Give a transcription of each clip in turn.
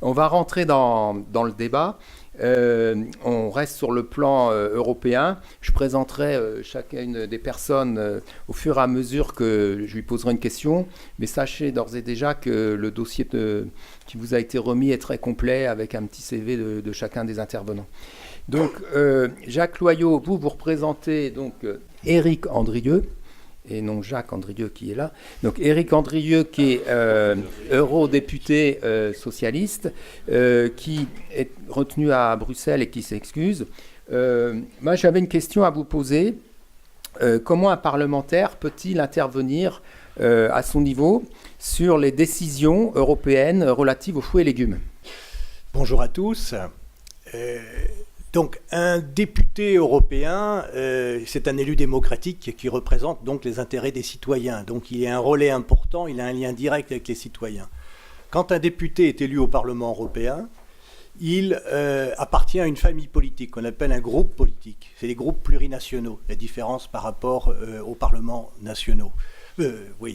On va rentrer dans le débat. On reste sur le plan européen. Je présenterai chacune des personnes au fur et à mesure que je lui poserai une question. Mais sachez d'ores et déjà que le dossier qui vous a été remis est très complet avec un petit CV de chacun des intervenants. Donc, Jacques Loyot, vous représentez donc Éric Andrieux, et non Jacques Andrieux qui est là. Donc Éric Andrieux qui est eurodéputé socialiste, qui est retenu à Bruxelles et qui s'excuse. Moi j'avais une question à vous poser. Comment un parlementaire peut-il intervenir à son niveau sur les décisions européennes relatives aux fruits et légumes ? Bonjour à tous. Donc un député européen, c'est un élu démocratique qui représente donc les intérêts des citoyens. Donc il a un relais important, il a un lien direct avec les citoyens. Quand un député est élu au Parlement européen, il appartient à une famille politique qu'on appelle un groupe politique. C'est les groupes plurinationaux, la différence par rapport aux parlements nationaux.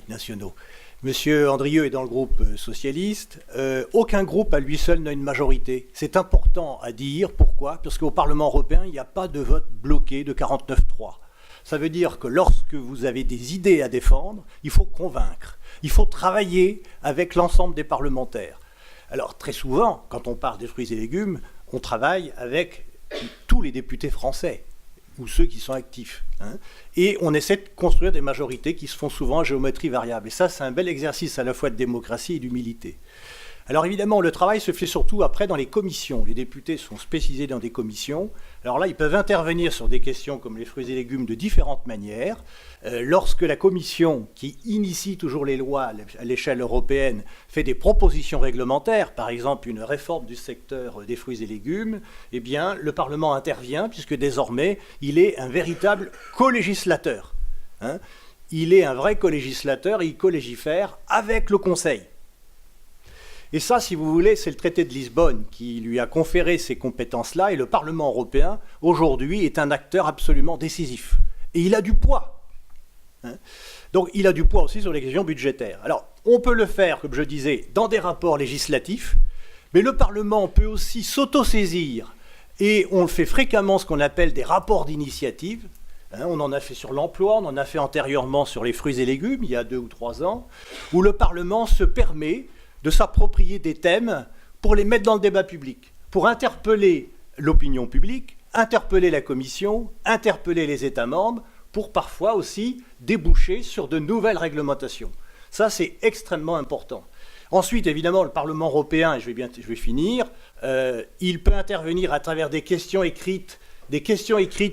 Nationaux. Monsieur Andrieux est dans le groupe socialiste. Aucun groupe à lui seul n'a une majorité. C'est important à dire. Pourquoi ? Parce qu'au Parlement européen, il n'y a pas de vote bloqué de 49-3. Ça veut dire que lorsque vous avez des idées à défendre, il faut convaincre. Il faut travailler avec l'ensemble des parlementaires. Alors très souvent, quand on parle des fruits et légumes, on travaille avec tous les députés français ou ceux qui sont actifs. Et on essaie de construire des majorités qui se font souvent à géométrie variable. Et ça, c'est un bel exercice à la fois de démocratie et d'humilité. Alors évidemment, le travail se fait surtout après dans les commissions. Les députés sont spécialisés dans des commissions. Alors là, ils peuvent intervenir sur des questions comme les fruits et légumes de différentes manières. Lorsque la commission, qui initie toujours les lois à l'échelle européenne, fait des propositions réglementaires, par exemple une réforme du secteur des fruits et légumes, eh bien, le Parlement intervient puisque désormais, il est un véritable co-législateur. Il est un vrai co-législateur et il co-légifère avec le Conseil. Et ça, si vous voulez, c'est le traité de Lisbonne qui lui a conféré ces compétences-là, et le Parlement européen, aujourd'hui, est un acteur absolument décisif. Et il a du poids. Donc, il a du poids aussi sur les questions budgétaires. Alors, on peut le faire, comme je disais, dans des rapports législatifs, mais le Parlement peut aussi s'autosaisir, et on le fait fréquemment, ce qu'on appelle des rapports d'initiative. On en a fait sur l'emploi, on en a fait antérieurement sur les fruits et légumes, il y a 2 ou 3 ans, où le Parlement se permet de s'approprier des thèmes pour les mettre dans le débat public, pour interpeller l'opinion publique, interpeller la Commission, interpeller les États membres, pour parfois aussi déboucher sur de nouvelles réglementations. Ça, c'est extrêmement important. Ensuite, évidemment, le Parlement européen, et je vais finir, il peut intervenir à travers des questions écrites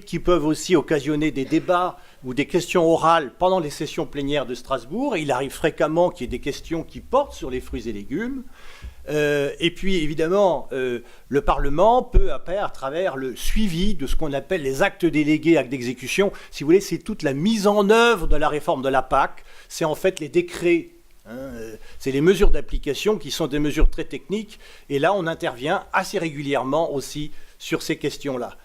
qui peuvent aussi occasionner des débats ou des questions orales pendant les sessions plénières de Strasbourg. Il arrive fréquemment qu'il y ait des questions qui portent sur les fruits et légumes. Et puis, évidemment, le Parlement peut, après, à travers le suivi de ce qu'on appelle les actes délégués, actes d'exécution, si vous voulez, c'est toute la mise en œuvre de la réforme de la PAC. C'est en fait les décrets. C'est les mesures d'application qui sont des mesures très techniques. Et là, on intervient assez régulièrement aussi sur ces questions-là.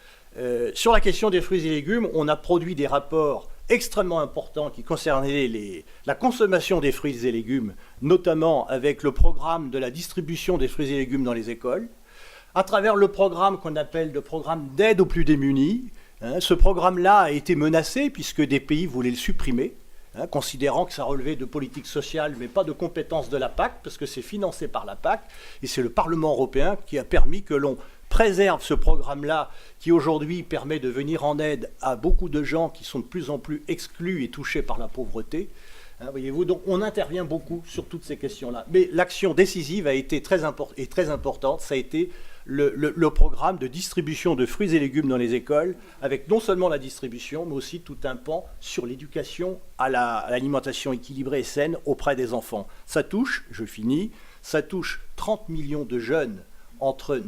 Sur la question des fruits et légumes, on a produit des rapports extrêmement importants qui concernaient la consommation des fruits et légumes, notamment avec le programme de la distribution des fruits et légumes dans les écoles, à travers le programme qu'on appelle le programme d'aide aux plus démunis. Ce programme-là a été menacé puisque des pays voulaient le supprimer, considérant que ça relevait de politique sociale mais pas de compétences de la PAC, parce que c'est financé par la PAC, et c'est le Parlement européen qui a permis que l'on préserve ce programme-là qui aujourd'hui permet de venir en aide à beaucoup de gens qui sont de plus en plus exclus et touchés par la pauvreté. Voyez-vous, donc on intervient beaucoup sur toutes ces questions-là. Mais l'action décisive a été très importante, ça a été le programme de distribution de fruits et légumes dans les écoles, avec non seulement la distribution, mais aussi tout un pan sur l'éducation à l'alimentation équilibrée et saine auprès des enfants. Ça touche, je finis, ça touche 30 millions de jeunes entre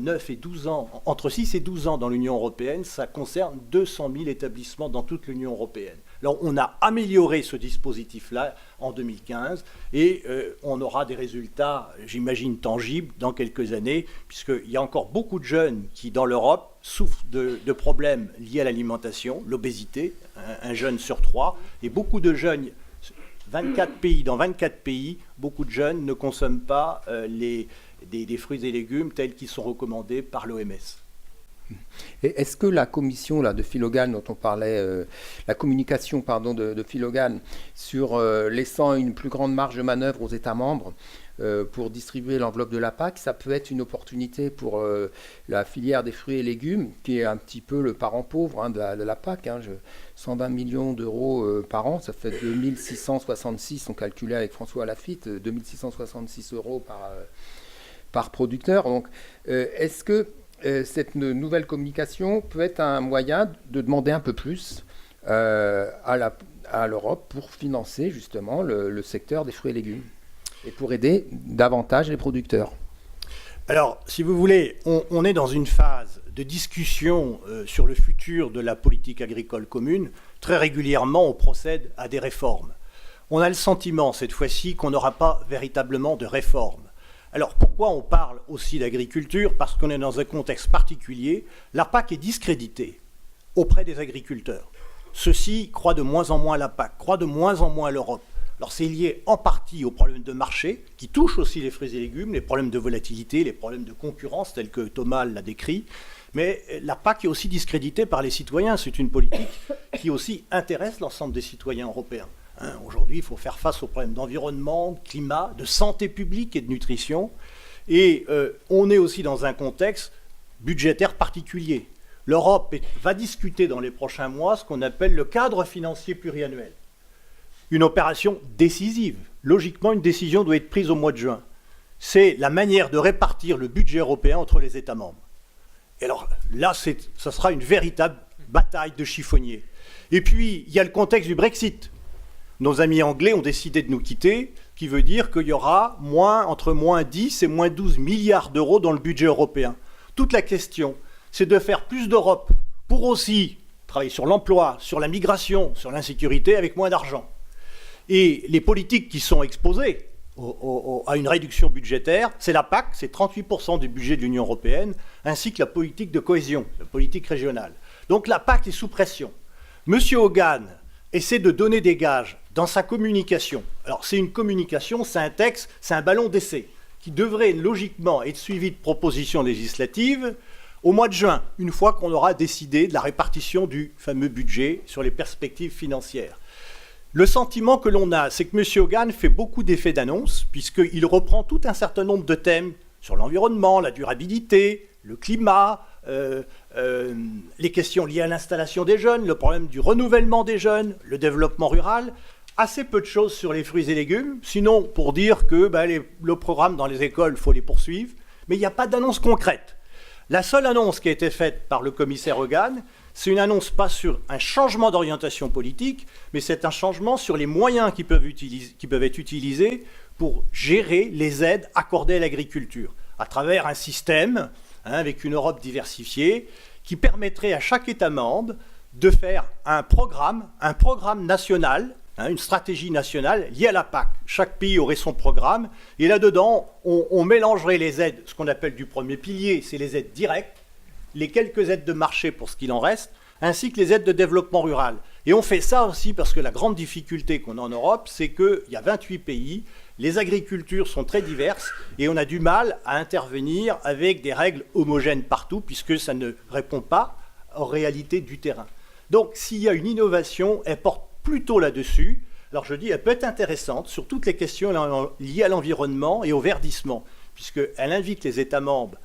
6 et 12 ans dans l'Union européenne. Ça concerne 200 000 établissements dans toute l'Union européenne. Alors, on a amélioré ce dispositif-là en 2015 et on aura des résultats, j'imagine, tangibles dans quelques années, puisqu'il y a encore beaucoup de jeunes qui, dans l'Europe, souffrent de problèmes liés à l'alimentation, l'obésité, un jeune sur 3, et beaucoup de jeunes, dans 24 pays, beaucoup de jeunes ne consomment pas des fruits et légumes tels qu'ils sont recommandés par l'OMS. Et est-ce que la commission là, de Phil Hogan dont on parlait, la communication de Phil Hogan sur laissant une plus grande marge de manœuvre aux États membres pour distribuer l'enveloppe de la PAC, ça peut être une opportunité pour la filière des fruits et légumes, qui est un petit peu le parent pauvre de la PAC. 120 millions d'euros par an, ça fait 2666, on calculait avec François Laffitte, 2666 euros par producteur. Donc, est-ce que cette nouvelle communication peut être un moyen de demander un peu plus à l'Europe pour financer justement le secteur des fruits et légumes et pour aider davantage les producteurs? Alors, si vous voulez, on est dans une phase de discussion sur le futur de la politique agricole commune. Très régulièrement, on procède à des réformes. On a le sentiment, cette fois-ci, qu'on n'aura pas véritablement de réforme. Alors pourquoi on parle aussi d'agriculture? Parce qu'on est dans un contexte particulier. La PAC est discréditée auprès des agriculteurs. Ceux-ci croient de moins en moins à la PAC, croient de moins en moins à l'Europe. Alors c'est lié en partie aux problèmes de marché, qui touchent aussi les fruits et légumes, les problèmes de volatilité, les problèmes de concurrence, tels que Thomas l'a décrit. Mais la PAC est aussi discréditée par les citoyens. C'est une politique qui aussi intéresse l'ensemble des citoyens européens. Aujourd'hui, il faut faire face aux problèmes d'environnement, de climat, de santé publique et de nutrition. Et on est aussi dans un contexte budgétaire particulier. L'Europe va discuter dans les prochains mois ce qu'on appelle le cadre financier pluriannuel. Une opération décisive. Logiquement, une décision doit être prise au mois de juin. C'est la manière de répartir le budget européen entre les États membres. Et alors là, ça sera une véritable bataille de chiffonniers. Et puis, il y a le contexte du Brexit. Nos amis anglais ont décidé de nous quitter, qui veut dire qu'il y aura entre moins 10 et moins 12 milliards d'euros dans le budget européen. Toute la question, c'est de faire plus d'Europe pour aussi travailler sur l'emploi, sur la migration, sur l'insécurité avec moins d'argent. Et les politiques qui sont exposées à une réduction budgétaire, c'est la PAC, c'est 38% du budget de l'Union européenne, ainsi que la politique de cohésion, la politique régionale. Donc la PAC est sous pression. Monsieur Hogan essaie de donner des gages dans sa communication. Alors c'est une communication, c'est un texte, c'est un ballon d'essai qui devrait logiquement être suivi de propositions législatives au mois de juin, une fois qu'on aura décidé de la répartition du fameux budget sur les perspectives financières. Le sentiment que l'on a, c'est que M. Hogan fait beaucoup d'effets d'annonce, puisqu'il reprend tout un certain nombre de thèmes sur l'environnement, la durabilité, le climat, les questions liées à l'installation des jeunes, le problème du renouvellement des jeunes, le développement rural. Assez peu de choses sur les fruits et légumes, sinon pour dire que le programme dans les écoles, il faut les poursuivre, mais il n'y a pas d'annonce concrète. La seule annonce qui a été faite par le commissaire Hogan, c'est une annonce pas sur un changement d'orientation politique, mais c'est un changement sur les moyens qui peuvent être utilisés pour gérer les aides accordées à l'agriculture, à travers un système, avec une Europe diversifiée, qui permettrait à chaque État membre de faire un programme national, une stratégie nationale liée à la PAC. Chaque pays aurait son programme, et là-dedans, on mélangerait les aides, ce qu'on appelle du premier pilier, c'est les aides directes, les quelques aides de marché pour ce qu'il en reste, ainsi que les aides de développement rural. Et on fait ça aussi parce que la grande difficulté qu'on a en Europe, c'est qu'il y a 28 pays, les agricultures sont très diverses, et on a du mal à intervenir avec des règles homogènes partout, puisque ça ne répond pas aux réalités du terrain. Donc s'il y a une innovation, elle porte plutôt là-dessus. Alors je dis, elle peut être intéressante sur toutes les questions liées à l'environnement et au verdissement, puisqu'elle invite les États membres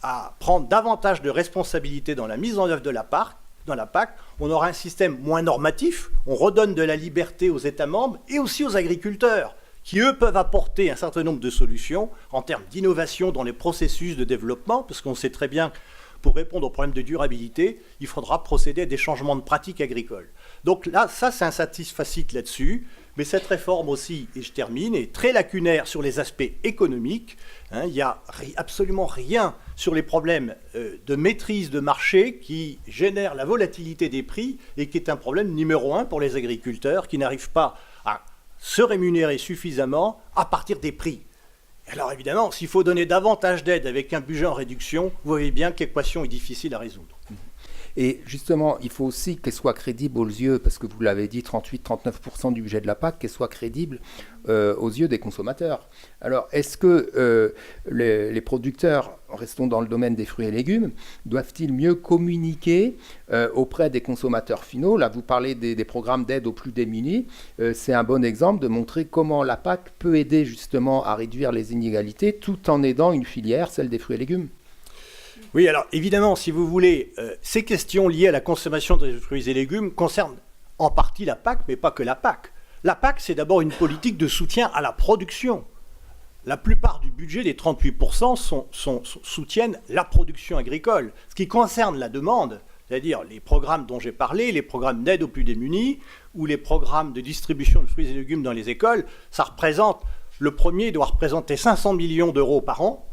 à prendre davantage de responsabilités dans la mise en œuvre de la PAC. On aura un système moins normatif, on redonne de la liberté aux États membres et aussi aux agriculteurs, qui eux peuvent apporter un certain nombre de solutions en termes d'innovation dans les processus de développement, parce qu'on sait très bien que pour répondre aux problèmes de durabilité, il faudra procéder à des changements de pratiques agricoles. Donc là, ça c'est un satisfacit là-dessus. Mais cette réforme aussi, et je termine, est très lacunaire sur les aspects économiques. Il n'y a absolument rien sur les problèmes de maîtrise de marché qui génèrent la volatilité des prix et qui est un problème numéro 1 pour les agriculteurs qui n'arrivent pas à se rémunérer suffisamment à partir des prix. Alors évidemment, s'il faut donner davantage d'aide avec un budget en réduction, vous voyez bien que l'équation est difficile à résoudre. Et justement, il faut aussi qu'elle soit crédible aux yeux, parce que vous l'avez dit, 38-39% du budget de la PAC, qu'elle soit crédible aux yeux des consommateurs. Alors, est-ce que les producteurs, restons dans le domaine des fruits et légumes, doivent-ils mieux communiquer auprès des consommateurs finaux? Là, vous parlez des programmes d'aide aux plus démunis. C'est un bon exemple de montrer comment la PAC peut aider justement à réduire les inégalités tout en aidant une filière, celle des fruits et légumes. Oui, alors évidemment, si vous voulez, ces questions liées à la consommation de fruits et légumes concernent en partie la PAC, mais pas que la PAC. La PAC, c'est d'abord une politique de soutien à la production. La plupart du budget, les 38%, soutiennent la production agricole. Ce qui concerne la demande, c'est-à-dire les programmes dont j'ai parlé, les programmes d'aide aux plus démunis, ou les programmes de distribution de fruits et légumes dans les écoles, ça représente, le premier doit représenter 500 millions d'euros par an,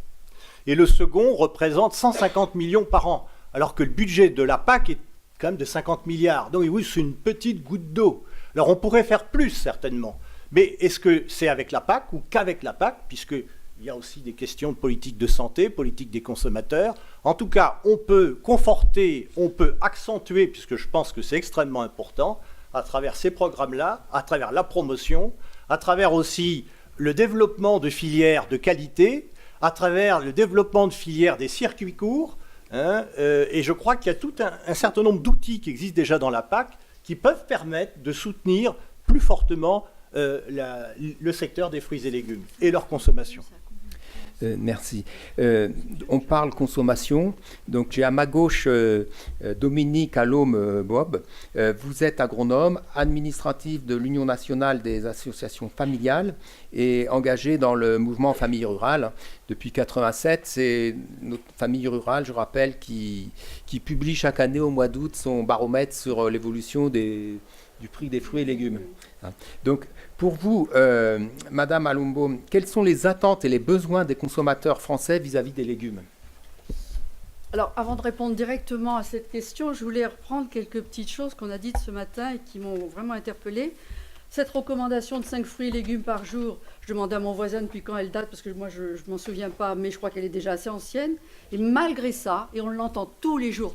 et le second représente 150 millions par an, alors que le budget de la PAC est quand même de 50 milliards. Donc oui, c'est une petite goutte d'eau. Alors on pourrait faire plus, certainement. Mais est-ce que c'est avec la PAC ou qu'avec la PAC, puisqu'il y a aussi des questions de politique de santé, politique des consommateurs. En tout cas, on peut conforter, on peut accentuer, puisque je pense que c'est extrêmement important, à travers ces programmes-là, à travers la promotion, à travers aussi le développement de filières de qualité, à travers le développement de filières des circuits courts. Et je crois qu'il y a tout un certain nombre d'outils qui existent déjà dans la PAC qui peuvent permettre de soutenir plus fortement le secteur des fruits et légumes et leur consommation. Merci. On parle consommation. Donc j'ai à ma gauche Dominique Allôme-Bob. Vous êtes agronome, administratif de l'Union nationale des associations familiales et engagé dans le mouvement Famille Rurale. Depuis 1987, c'est notre Famille Rurale, je rappelle, qui publie chaque année au mois d'août son baromètre sur l'évolution du prix des fruits et légumes. Donc, pour vous, Madame Allôme-Bob, quelles sont les attentes et les besoins des consommateurs français vis-à-vis des légumes? Alors, avant de répondre directement à cette question, je voulais reprendre quelques petites choses qu'on a dites ce matin et qui m'ont vraiment interpellée. Cette recommandation de 5 fruits et légumes par jour, je demandais à mon voisin depuis quand elle date, parce que moi, je ne m'en souviens pas, mais je crois qu'elle est déjà assez ancienne. Et malgré ça, et on l'entend tous les jours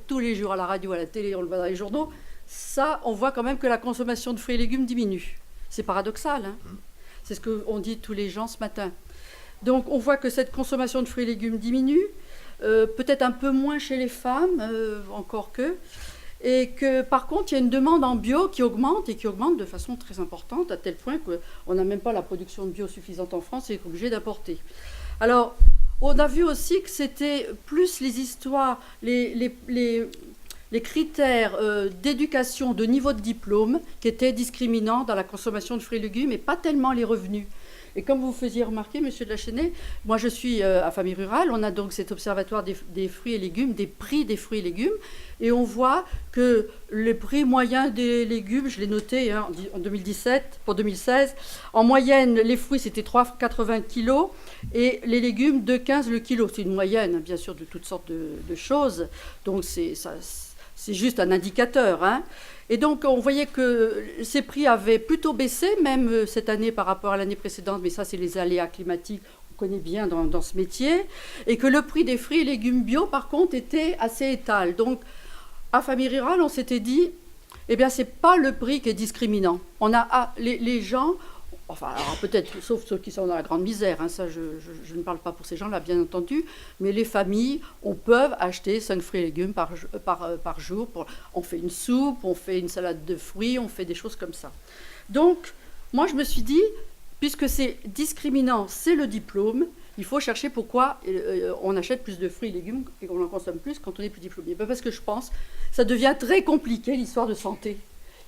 à la radio, à la télé, on le voit dans les journaux, ça, on voit quand même que la consommation de fruits et légumes diminue. C'est paradoxal, hein. C'est ce qu'on dit tous les gens ce matin. Donc on voit que cette consommation de fruits et légumes diminue, peut-être un peu moins chez les femmes, encore que, et que par contre il y a une demande en bio qui augmente, et qui augmente de façon très importante, à tel point qu'on n'a même pas la production de bio suffisante en France et est obligé d'importer. Alors on a vu aussi que c'était plus les histoires, les critères d'éducation, de niveau de diplôme qui étaient discriminants dans la consommation de fruits et légumes, et pas tellement les revenus. Et comme vous faisiez remarquer, Monsieur de la Chesnée, moi je suis à Famille Rurale, on a donc cet observatoire des fruits et légumes, des prix des fruits et légumes, et on voit que le prix moyen des légumes, je l'ai noté en 2017, pour 2016, en moyenne, les fruits c'était 3,80 kg, et les légumes 2,15 le kilo. C'est une moyenne, bien sûr, de toutes sortes de choses, donc c'est juste un indicateur, hein. Et donc, on voyait que ces prix avaient plutôt baissé, même cette année par rapport à l'année précédente, mais ça, c'est les aléas climatiques, on connaît bien dans ce métier, et que le prix des fruits et légumes bio, par contre, était assez étal. Donc, à Famille Rurale, on s'était dit, eh bien, c'est pas le prix qui est discriminant. On a les gens... Enfin, alors peut-être, sauf ceux qui sont dans la grande misère, hein, ça je ne parle pas pour ces gens-là, bien entendu, mais les familles, peuvent acheter 5 fruits et légumes par jour. On fait une soupe, on fait une salade de fruits, on fait des choses comme ça. Donc, moi je me suis dit, puisque c'est discriminant, c'est le diplôme, il faut chercher pourquoi on achète plus de fruits et légumes et qu'on en consomme plus quand on est plus diplômé. Parce que je pense que ça devient très compliqué, l'histoire de santé.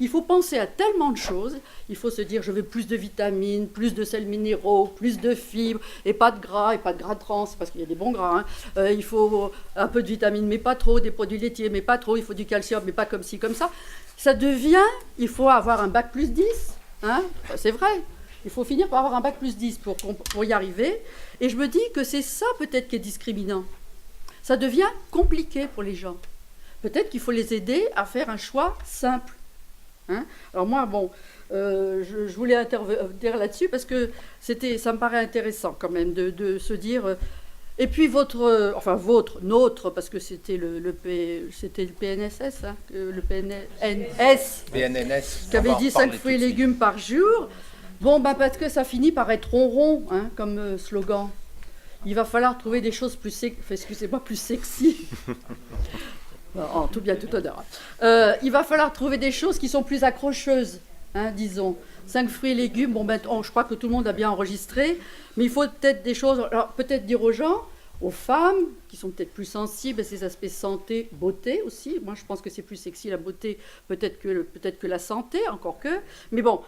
Il faut penser à tellement de choses. Il faut se dire, je veux plus de vitamines, plus de sels minéraux, plus de fibres, et pas de gras trans, parce qu'il y a des bons gras. Hein. Il faut un peu de vitamines, mais pas trop, des produits laitiers, mais pas trop. Il faut du calcium, mais pas comme ci, comme ça. Ça devient, il faut avoir un bac plus 10. Hein. C'est vrai. Il faut finir par avoir un bac plus 10 pour y arriver. Et je me dis que c'est ça peut-être qui est discriminant. Ça devient compliqué pour les gens. Peut-être qu'il faut les aider à faire un choix simple. Hein. Alors moi, je voulais intervenir là-dessus parce que ça me paraît intéressant quand même de se dire, Et puis notre, parce que c'était le PNSS, hein, le PNNS, qui avait dit 5 fruits et légumes par jour. Bon, parce que ça finit par être ronron, hein, comme slogan. Il va falloir trouver des choses plus sexy. En tout bien, tout honneur. Il va falloir trouver des choses qui sont plus accrocheuses, hein, disons. 5 fruits et légumes, je crois que tout le monde a bien enregistré, mais il faut peut-être des choses, alors peut-être dire aux gens, aux femmes, qui sont peut-être plus sensibles à ces aspects santé, beauté aussi. Moi, je pense que c'est plus sexy la beauté, peut-être que la santé, encore que. Mais bon,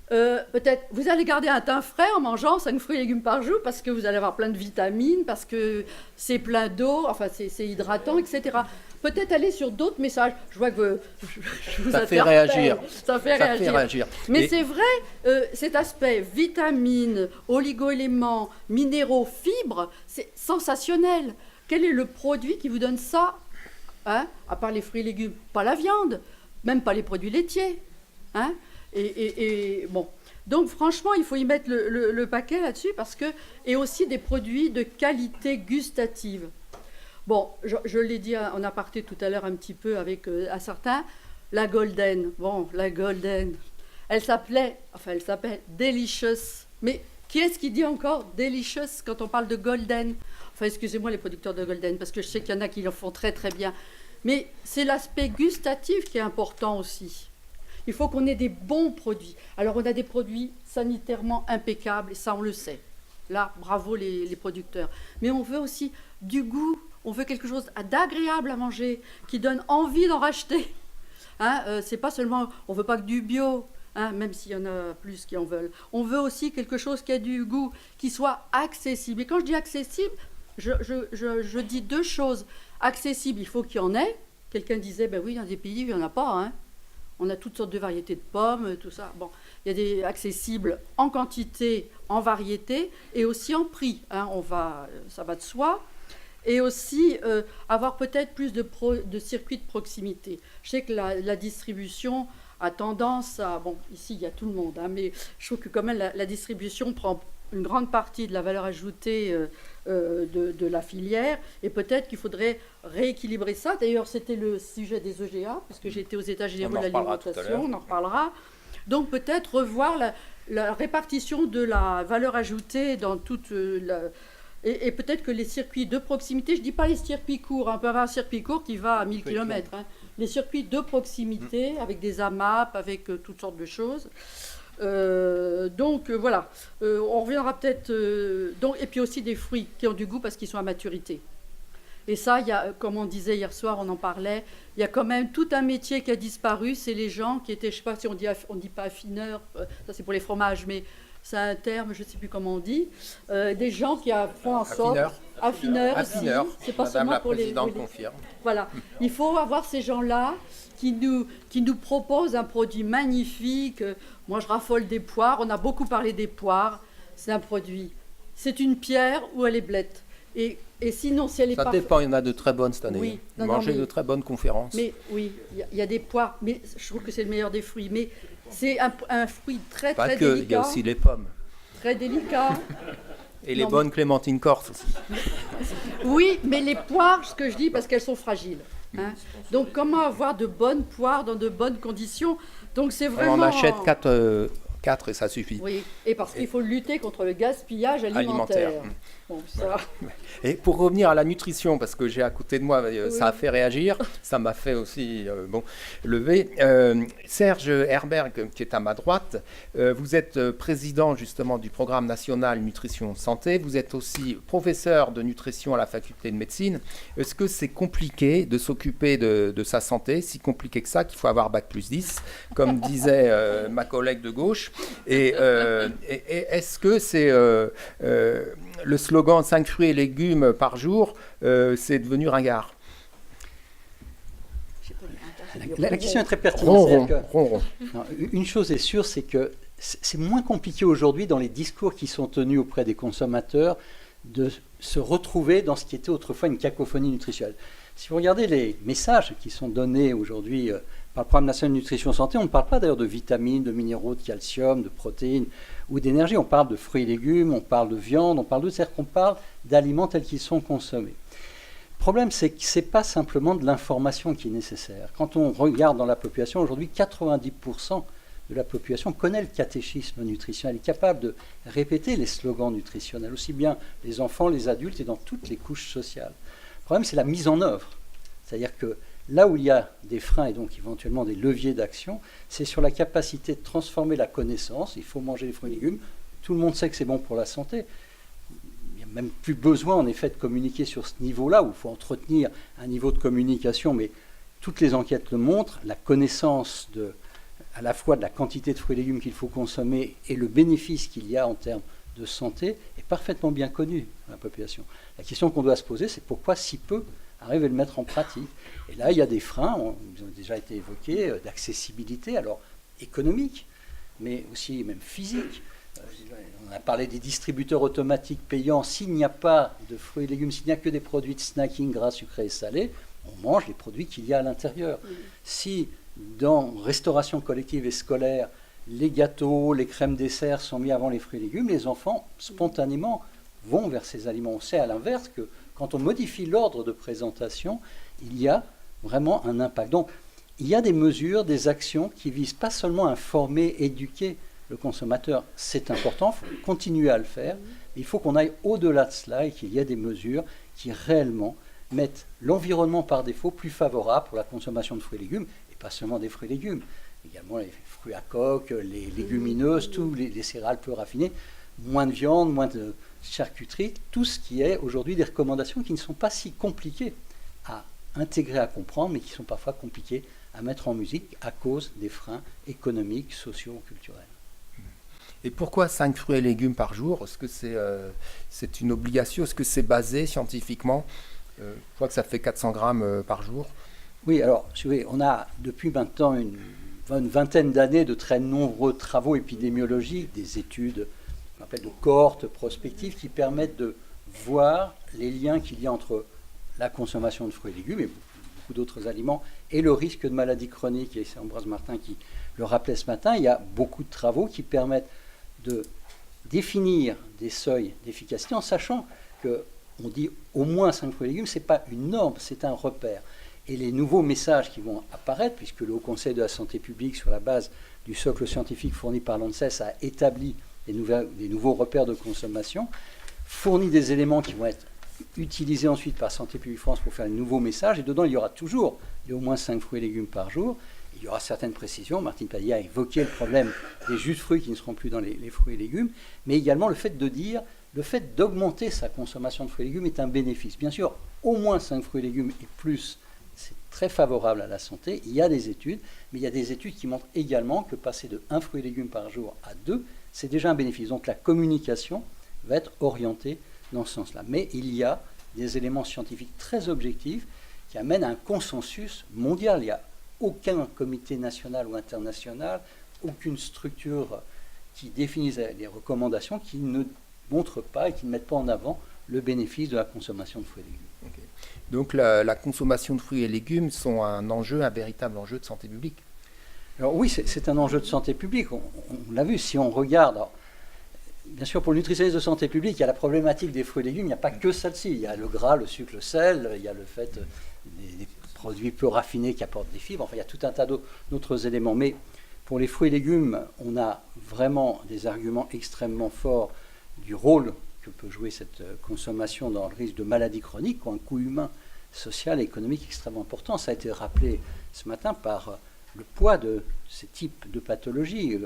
peut-être, vous allez garder un teint frais en mangeant 5 fruits et légumes par jour, parce que vous allez avoir plein de vitamines, parce que c'est plein d'eau, enfin, c'est hydratant, etc. Peut-être aller sur d'autres messages. Je vois que je vous ça fait réagir. Ça fait réagir. Mais c'est vrai, cet aspect vitamines, oligo-éléments, minéraux, fibres, c'est sensationnel. Quel est le produit qui vous donne ça, hein, à part les fruits et légumes? Pas la viande, même pas les produits laitiers. Hein, et bon. Donc franchement, il faut y mettre le paquet là-dessus, parce que, et aussi des produits de qualité gustative. Bon, je l'ai dit en aparté tout à l'heure un petit peu avec un certain, la Golden. Bon, la Golden, elle s'appelle Delicious. Mais qui est-ce qui dit encore Delicious quand on parle de Golden? Enfin, excusez-moi les producteurs de Golden, parce que je sais qu'il y en a qui le font très très bien. Mais c'est l'aspect gustatif qui est important aussi. Il faut qu'on ait des bons produits. Alors, on a des produits sanitairement impeccables, et ça, on le sait. Là, bravo les producteurs. Mais on veut aussi du goût. On veut quelque chose d'agréable à manger, qui donne envie d'en racheter. Hein, c'est pas seulement, on veut pas que du bio, hein, même s'il y en a plus qui en veulent. On veut aussi quelque chose qui a du goût, qui soit accessible. Et quand je dis accessible, je dis 2 choses. Accessible, il faut qu'il y en ait. Quelqu'un disait, ben oui, dans des pays, il n'y en a pas. Hein. On a toutes sortes de variétés de pommes, tout ça. Bon, il y a des accessibles en quantité, en variété, et aussi en prix. Hein, ça va de soi. Et aussi avoir peut-être plus de circuits de proximité. Je sais que la distribution a tendance à... Bon, ici, il y a tout le monde, hein, mais je trouve que quand même la distribution prend une grande partie de la valeur ajoutée de la filière, et peut-être qu'il faudrait rééquilibrer ça. D'ailleurs, c'était le sujet des EGA, puisque j'étais aux États généraux de l'alimentation, on en reparlera. Donc peut-être revoir la répartition de la valeur ajoutée dans toute la... Et peut-être que les circuits de proximité, je ne dis pas les circuits courts, on peut avoir un circuit court qui va à 1000 km, hein. Les circuits de proximité, avec des AMAP, avec toutes sortes de choses. Donc voilà, on reviendra peut-être... et puis aussi des fruits qui ont du goût parce qu'ils sont à maturité. Et ça, il y a, comme on disait hier soir, on en parlait, il y a quand même tout un métier qui a disparu, c'est les gens qui étaient, je ne sais pas si on dit pas affineurs, ça c'est pour les fromages, mais... c'est un terme, je ne sais plus comment on dit, des gens qui font en sorte... Affineurs aussi, c'est pas seulement pour les... Madame la Présidente confirme. Voilà, il faut avoir ces gens-là qui nous proposent un produit magnifique. Moi, je raffole des poires, on a beaucoup parlé des poires, c'est un produit. C'est une pierre ou elle est blette. Et sinon, si elle est ça dépend, il y en a de très bonnes cette année. Oui. Manger de très bonnes conférences. Mais oui, il y a des poires, mais je trouve que c'est le meilleur des fruits. Mais c'est un fruit très, pas très que, délicat. il y a aussi les pommes. Très délicat. Et les bonnes clémentines corses aussi. Oui, mais les poires, ce que je dis, parce qu'elles sont fragiles. Hein. Donc, comment avoir de bonnes poires dans de bonnes conditions? Donc, c'est vraiment... On en achète 4 et ça suffit. Oui, et parce qu'il faut lutter contre le gaspillage alimentaire. Bon, ça... Et pour revenir à la nutrition, parce que j'ai à côté de moi, ça a fait réagir, ça m'a fait aussi lever. Serge Herberg, qui est à ma droite, vous êtes président justement du programme national Nutrition Santé, vous êtes aussi professeur de nutrition à la faculté de médecine. Est-ce que c'est compliqué de s'occuper de sa santé, si compliqué que ça, qu'il faut avoir bac plus 10, comme disait ma collègue de gauche? Et est-ce que c'est le slogan 5 fruits et légumes par jour, c'est devenu ringard? La question est très pertinente. Une chose est sûre, c'est que c'est moins compliqué aujourd'hui dans les discours qui sont tenus auprès des consommateurs de se retrouver dans ce qui était autrefois une cacophonie nutritionnelle. Si vous regardez les messages qui sont donnés aujourd'hui par le Programme national de nutrition santé, on ne parle pas d'ailleurs de vitamines, de minéraux, de calcium, de protéines ou d'énergie. On parle de fruits et légumes, on parle de viande, on parle c'est-à-dire qu'on parle d'aliments tels qu'ils sont consommés. Le problème, c'est que ce n'est pas simplement de l'information qui est nécessaire. Quand on regarde dans la population, aujourd'hui, 90% de la population connaît le catéchisme nutritionnel, est capable de répéter les slogans nutritionnels, aussi bien les enfants, les adultes et dans toutes les couches sociales. Le problème, c'est la mise en œuvre. C'est-à-dire que là où il y a des freins et donc éventuellement des leviers d'action, c'est sur la capacité de transformer la connaissance. Il faut manger les fruits et légumes. Tout le monde sait que c'est bon pour la santé. Il n'y a même plus besoin, en effet, de communiquer sur ce niveau-là, où il faut entretenir un niveau de communication, mais toutes les enquêtes le montrent, la connaissance à la fois de la quantité de fruits et légumes qu'il faut consommer et le bénéfice qu'il y a en termes de santé est parfaitement bien connu dans la population. La question qu'on doit se poser, c'est pourquoi si peu arrivent à le mettre en pratique. Et là, il y a des freins, ils ont déjà été évoqués, d'accessibilité, alors économique, mais aussi même physique. On a parlé des distributeurs automatiques payants. S'il n'y a pas de fruits et légumes, s'il n'y a que des produits de snacking gras, sucrés et salés, on mange les produits qu'il y a à l'intérieur. Si dans restauration collective et scolaire, les gâteaux, les crèmes desserts sont mis avant les fruits et légumes, les enfants, spontanément, vont vers ces aliments. On sait à l'inverse que quand on modifie l'ordre de présentation, il y a vraiment un impact. Donc, il y a des mesures, des actions qui visent pas seulement à informer, éduquer le consommateur. C'est important, il faut continuer à le faire. Mais il faut qu'on aille au-delà de cela et qu'il y ait des mesures qui réellement mettent l'environnement par défaut plus favorable pour la consommation de fruits et légumes, et pas seulement des fruits et légumes, également les fruits à coque, les légumineuses, tous les céréales peu raffinées, moins de viande, moins de charcuterie, tout ce qui est aujourd'hui des recommandations qui ne sont pas si compliquées à intégrer, à comprendre, mais qui sont parfois compliquées à mettre en musique à cause des freins économiques, sociaux ou culturels. Et pourquoi 5 fruits et légumes par jour? Est-ce que c'est une obligation? Est-ce que c'est basé scientifiquement? Je crois que ça fait 400 grammes par jour. Oui, alors, on a depuis maintenant une vingtaine d'années de très nombreux travaux épidémiologiques, des études qu'on appelle de cohortes prospectives qui permettent de voir les liens qu'il y a entre la consommation de fruits et légumes et beaucoup d'autres aliments et le risque de maladies chroniques. Et c'est Ambroise Martin qui le rappelait ce matin. Il y a beaucoup de travaux qui permettent de définir des seuils d'efficacité en sachant qu'on dit au moins 5 fruits et légumes, ce n'est pas une norme, c'est un repère. Et les nouveaux messages qui vont apparaître, puisque le Haut Conseil de la Santé publique, sur la base du socle scientifique fourni par l'ANSES, a établi des nouveaux repères de consommation, fournit des éléments qui vont être utilisés ensuite par Santé publique France pour faire de nouveaux messages. Et dedans, il y aura toujours au moins 5 fruits et légumes par jour. Il y aura certaines précisions. Martine Padier a évoqué le problème des jus de fruits qui ne seront plus dans les fruits et légumes, mais également le fait de dire, le fait d'augmenter sa consommation de fruits et légumes est un bénéfice. Bien sûr, au moins 5 fruits et légumes et plus, c'est très favorable à la santé. Il y a des études, mais il y a des études qui montrent également que passer de 1 fruit et légume par jour à 2, c'est déjà un bénéfice. Donc la communication va être orientée dans ce sens-là. Mais il y a des éléments scientifiques très objectifs qui amènent à un consensus mondial. Il n'y a aucun comité national ou international, aucune structure qui définisse des recommandations qui ne montrent pas et qui ne mettent pas en avant le bénéfice de la consommation de fruits et légumes. Okay. Donc la consommation de fruits et légumes sont un véritable enjeu de santé publique. Alors oui, c'est un enjeu de santé publique. On l'a vu, si on regarde... Alors, bien sûr, pour le nutritionniste de santé publique, il y a la problématique des fruits et légumes. Il n'y a pas que celle-ci. Il y a le gras, le sucre, le sel. Il y a le fait des produits peu raffinés qui apportent des fibres. Enfin, il y a tout un tas d'autres éléments. Mais pour les fruits et légumes, on a vraiment des arguments extrêmement forts du rôle que peut jouer cette consommation dans le risque de maladies chroniques, qui ont un coût humain, social et économique extrêmement important. Ça a été rappelé ce matin par le poids de ces types de pathologies.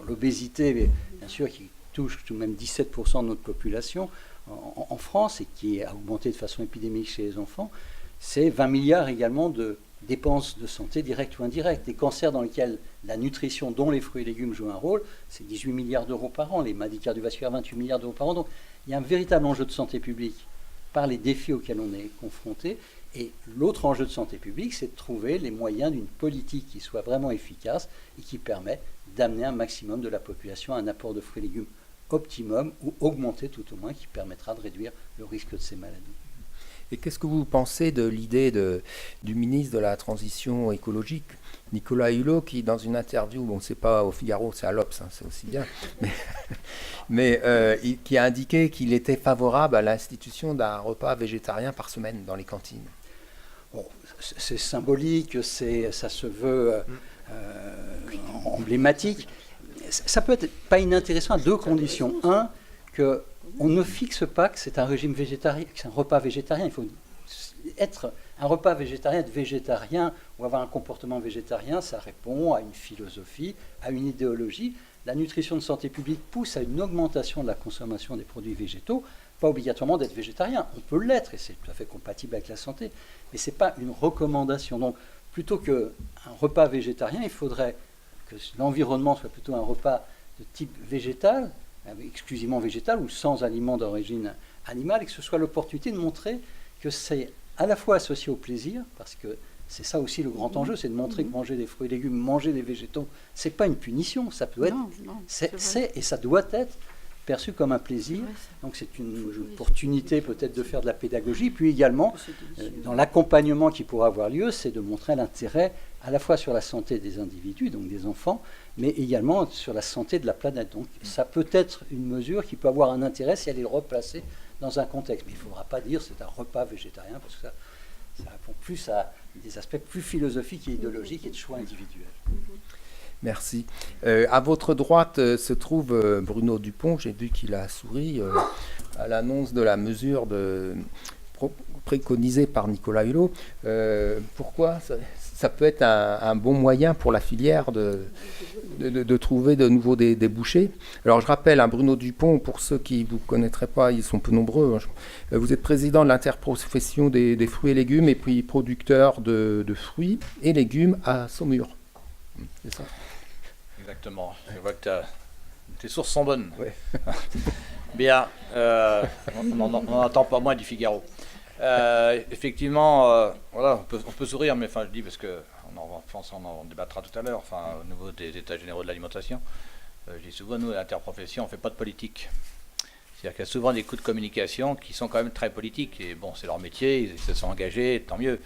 L'obésité, bien sûr, qui touche tout de même 17% de notre population en France et qui a augmenté de façon épidémique chez les enfants, c'est 20 milliards également de dépenses de santé directes ou indirectes. Les cancers dans lesquels la nutrition, dont les fruits et légumes, joue un rôle, c'est 18 milliards d'euros par an. Les maladies cardiovasculaires, 28 milliards d'euros par an. Donc il y a un véritable enjeu de santé publique par les défis auxquels on est confronté. Et l'autre enjeu de santé publique, c'est de trouver les moyens d'une politique qui soit vraiment efficace et qui permet d'amener un maximum de la population à un apport de fruits et légumes optimum ou augmenté tout au moins, qui permettra de réduire le risque de ces maladies. Et qu'est-ce que vous pensez de l'idée du ministre de la Transition écologique, Nicolas Hulot, qui dans une interview, bon c'est pas au Figaro, c'est à l'Obs, hein, c'est aussi bien, qui a indiqué qu'il était favorable à l'institution d'un repas végétarien par semaine dans les cantines? Bon, c'est symbolique, ça se veut emblématique. Ça peut être pas inintéressant à deux conditions. Un, qu'on ne fixe pas que c'est un régime végétarien, que c'est un repas végétarien. Il faut être un repas végétarien, être végétarien ou avoir un comportement végétarien, ça répond à une philosophie, à une idéologie. La nutrition de santé publique pousse à une augmentation de la consommation des produits végétaux, pas obligatoirement d'être végétarien. On peut l'être et c'est tout à fait compatible avec la santé, mais ce n'est pas une recommandation. Donc, plutôt qu'un repas végétarien, il faudrait que l'environnement soit plutôt un repas de type végétal, exclusivement végétal ou sans aliments d'origine animale, et que ce soit l'opportunité de montrer que c'est à la fois associé au plaisir, parce que c'est ça aussi le grand enjeu, c'est de montrer que manger des fruits et légumes, manger des végétaux, c'est pas une punition, ça peut être, et ça doit être perçu comme un plaisir. Donc c'est une opportunité peut-être de faire de la pédagogie, puis également dans l'accompagnement qui pourra avoir lieu, c'est de montrer l'intérêt à la fois sur la santé des individus, donc des enfants, mais également sur la santé de la planète. Donc ça peut être une mesure qui peut avoir un intérêt si elle est replacée dans un contexte. Mais il ne faudra pas dire c'est un repas végétarien, parce que ça répond plus à des aspects plus philosophiques et idéologiques et de choix individuels. Merci. À votre droite se trouve Bruno Dupont. J'ai vu qu'il a souri à l'annonce de la mesure préconisée par Nicolas Hulot. Pourquoi ça peut être un bon moyen pour la filière de trouver de nouveau des débouchés. Alors je rappelle, Bruno Dupont, pour ceux qui ne vous connaîtraient pas, ils sont peu nombreux. Vous êtes président de l'interprofession des fruits et légumes et puis producteur de fruits et légumes à Saumur. C'est ça? Exactement. Je vois que tes sources sont bonnes. Ouais. Bien. On n'en attend pas moins du Figaro. Effectivement, voilà, on peut sourire, mais enfin, je dis parce que on en débattra tout à l'heure. Enfin, au niveau des états généraux de l'alimentation, je dis souvent, nous, à l'interprofession, on ne fait pas de politique. C'est-à-dire qu'il y a souvent des coups de communication qui sont quand même très politiques. Et bon, c'est leur métier, ils se sont engagés, tant mieux.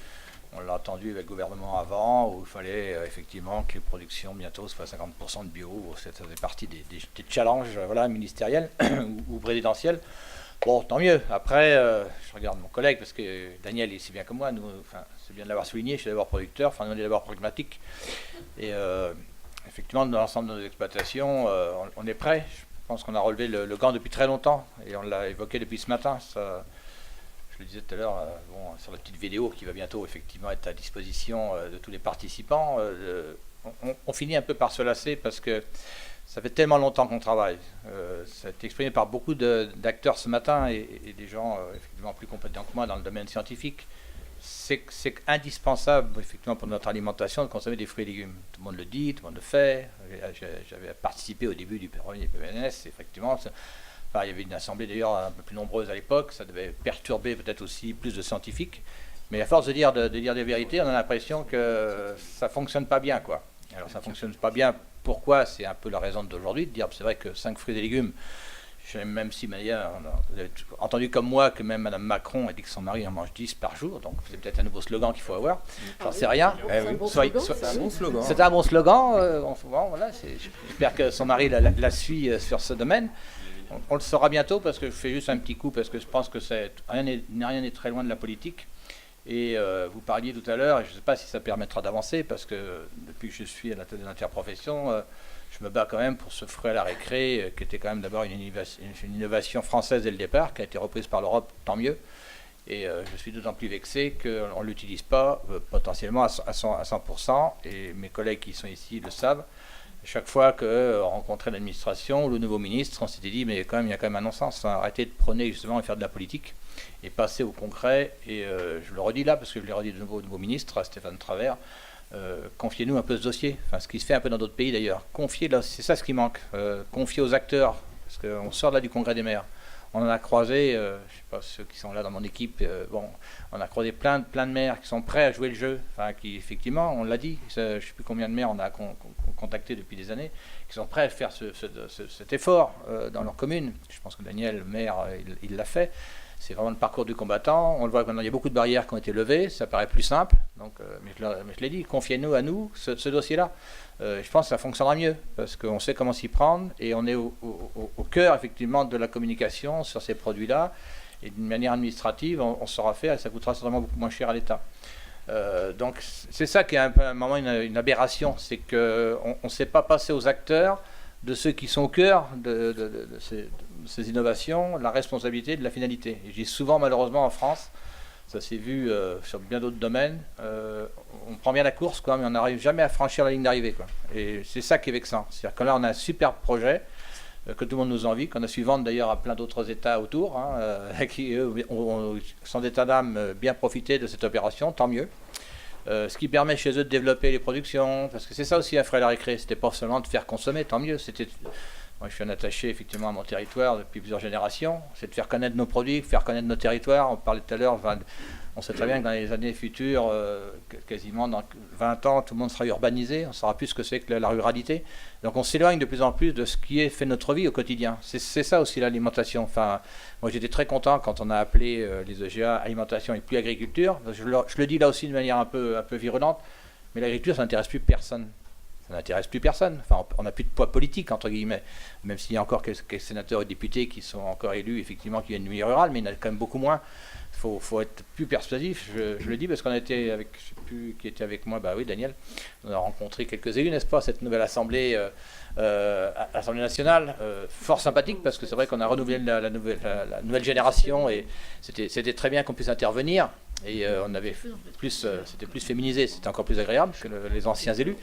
On l'a entendu avec le gouvernement avant, où il fallait effectivement que les productions bientôt soient 50% de bio. Ça faisait partie des challenges ministériels ou présidentiels. Bon, tant mieux. Après, je regarde mon collègue, parce que Daniel, il sait bien que moi, c'est bien de l'avoir souligné, je suis d'abord producteur, nous on est d'abord pragmatique. Et effectivement, dans l'ensemble de nos exploitations, on est prêt. Je pense qu'on a relevé le gant depuis très longtemps, et on l'a évoqué depuis ce matin. Ça, je le disais tout à l'heure, sur la petite vidéo qui va bientôt effectivement être à disposition de tous les participants, on finit un peu par se lasser, parce que ça fait tellement longtemps qu'on travaille. Ça a été exprimé par beaucoup d'acteurs ce matin et des gens effectivement plus compétents que moi dans le domaine scientifique. C'est indispensable effectivement pour notre alimentation de consommer des fruits et légumes. Tout le monde le dit, tout le monde le fait. J'avais participé au début du premier PNS, effectivement. Il y avait une assemblée d'ailleurs un peu plus nombreuse à l'époque. Ça devait perturber peut-être aussi plus de scientifiques. Mais à force de dire des vérités, on a l'impression que ça ne fonctionne pas bien, quoi. Alors ça ne fonctionne pas bien. Pourquoi? C'est un peu la raison d'aujourd'hui, de dire, c'est vrai que 5 fruits et légumes, même si d'ailleurs, vous avez entendu comme moi que même Mme Macron a dit que son mari en mange 10 par jour, donc c'est peut-être un nouveau slogan qu'il faut avoir, j'en sais rien. C'est un bon slogan. C'est un bon slogan, voilà, j'espère que son mari la suit sur ce domaine. On le saura bientôt, parce que je fais juste un petit coup, parce que je pense que rien n'est très loin de la politique. Et vous parliez tout à l'heure, et je ne sais pas si ça permettra d'avancer, parce que depuis que je suis à la tête de l'interprofession, je me bats quand même pour ce fruit à la récré, qui était quand même d'abord une innovation française dès le départ, qui a été reprise par l'Europe, tant mieux. Et je suis d'autant plus vexé qu'on ne l'utilise pas potentiellement à 100%, et mes collègues qui sont ici le savent. Chaque fois qu'on rencontrait l'administration ou le nouveau ministre, on s'était dit, mais il y a quand même un non-sens, arrêtez de prôner justement et faire de la politique, et passer au concret. Et je le redis là, parce que je l'ai redit de nouveau au nouveau ministre, à Stéphane Travers, confiez-nous un peu ce dossier, ce qui se fait un peu dans d'autres pays d'ailleurs. C'est ça ce qui manque, confier aux acteurs, parce qu'on sort là du congrès des maires. On en a croisé, je ne sais pas ceux qui sont là dans mon équipe, on a croisé plein de maires qui sont prêts à jouer le jeu, qui effectivement, on l'a dit, je ne sais plus combien de maires on a contacté depuis des années, qui sont prêts à faire cet effort dans leur commune. Je pense que Daniel, le maire, il l'a fait. C'est vraiment le parcours du combattant. On le voit maintenant, il y a beaucoup de barrières qui ont été levées, ça paraît plus simple. Donc, mais je l'ai dit, confiez-nous à nous ce dossier-là. Je pense que ça fonctionnera mieux, parce qu'on sait comment s'y prendre, et on est au cœur, effectivement, de la communication sur ces produits-là. Et d'une manière administrative, on saura faire, et ça coûtera certainement beaucoup moins cher à l'État. Donc, c'est ça qui est un peu à un moment une aberration, c'est qu'on ne sait pas passer aux acteurs, de ceux qui sont au cœur de ces innovations, la responsabilité de la finalité. Et je dis souvent, malheureusement, en France, ça s'est vu sur bien d'autres domaines, on prend bien la course, quoi, mais on n'arrive jamais à franchir la ligne d'arrivée, quoi. Et c'est ça qui est vexant. C'est-à-dire que là, on a un super projet que tout le monde nous envie, qu'on a su vendre d'ailleurs à plein d'autres États autour, qui eux ont, sans état d'âme, bien profité de cette opération, tant mieux. Ce qui permet chez eux de développer les productions, parce que c'est ça aussi après la récré, c'était pas seulement de faire consommer, tant mieux. Moi, je suis un attaché effectivement à mon territoire depuis plusieurs générations, c'est de faire connaître nos produits, faire connaître nos territoires. On parlait tout à l'heure, on sait très bien que dans les années futures, quasiment dans 20 ans, tout le monde sera urbanisé, on saura plus ce que c'est que la ruralité. Donc on s'éloigne de plus en plus de ce qui est fait notre vie au quotidien. C'est ça aussi l'alimentation. Enfin, moi j'étais très content quand on a appelé les EGA alimentation et plus agriculture. Je le dis là aussi de manière un peu virulente, mais l'agriculture, ça n'intéresse plus personne. Ça n'intéresse plus personne. Enfin, on n'a plus de poids politique, entre guillemets, même s'il y a encore quelques sénateurs et députés qui sont encore élus, effectivement, qui viennent du milieu rural, mais il y en a quand même beaucoup moins. Il faut être plus persuasif, je le dis, parce qu'on a été avec, je ne sais plus qui était avec moi, bah oui, Daniel, on a rencontré quelques élus, n'est-ce pas, cette nouvelle assemblée, Assemblée nationale, fort sympathique, parce que c'est vrai qu'on a renouvelé la nouvelle génération, et c'était très bien qu'on puisse intervenir. Et on avait c'était plus féminisé, c'était encore plus agréable que les anciens élus.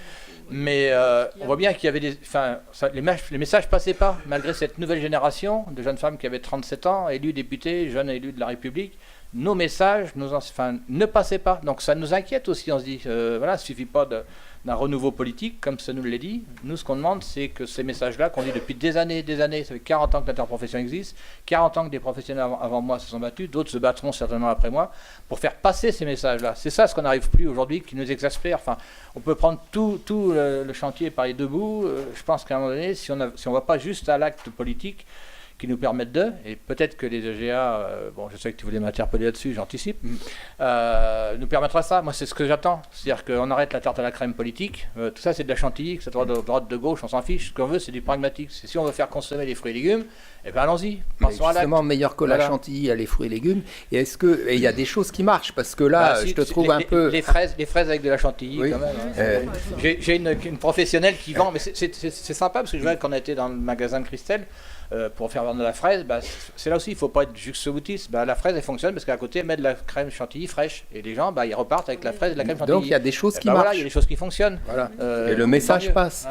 Mais on voit bien qu'il y avait les messages passaient pas, malgré cette nouvelle génération de jeunes femmes qui avaient 37 ans, élus députés, jeunes élus de la République. Nos messages ne passaient pas. Donc ça nous inquiète aussi, on se dit, voilà, il ne suffit pas d'un renouveau politique, comme ça nous l'a dit. Nous, ce qu'on demande, c'est que ces messages-là, qu'on dit depuis des années, ça fait 40 ans que l'interprofession existe, 40 ans que des professionnels avant moi se sont battus, d'autres se battront certainement après moi, pour faire passer ces messages-là. C'est ça ce qu'on n'arrive plus aujourd'hui, qui nous exaspère. Enfin, on peut prendre tout le chantier par les deux bouts. Je pense qu'à un moment donné, si on ne va pas juste à l'acte politique, qui nous permettent et peut-être que les EGA, bon, je sais que tu voulais m'interpeller là-dessus, j'anticipe, nous permettra ça. Moi, c'est ce que j'attends. C'est-à-dire qu'on arrête la tarte à la crème politique. Tout ça, c'est de la chantilly, que ça soit de droite, de gauche, on s'en fiche. Ce qu'on veut, c'est du pragmatique. Si on veut faire consommer les fruits et légumes, eh bien, allons-y. Passons à l'acte. Justement, meilleur que la chantilly, il y a les fruits et légumes. Et il y a des choses qui marchent, parce que là, je te trouve un peu... Les fraises avec de la chantilly, oui, quand même. J'ai une professionnelle qui vend, mais c'est sympa, parce que je vois qu'on a été dans le magasin de Christelle, pour faire vendre de la fraise, c'est là aussi, il ne faut pas être juxtaboutiste. La fraise, elle fonctionne parce qu'à côté, elle met de la crème chantilly fraîche. Et les gens, ils repartent avec la fraise et de la crème chantilly. Donc il y a des choses qui marchent. Voilà, il y a des choses qui fonctionnent. Voilà. Et le message passe.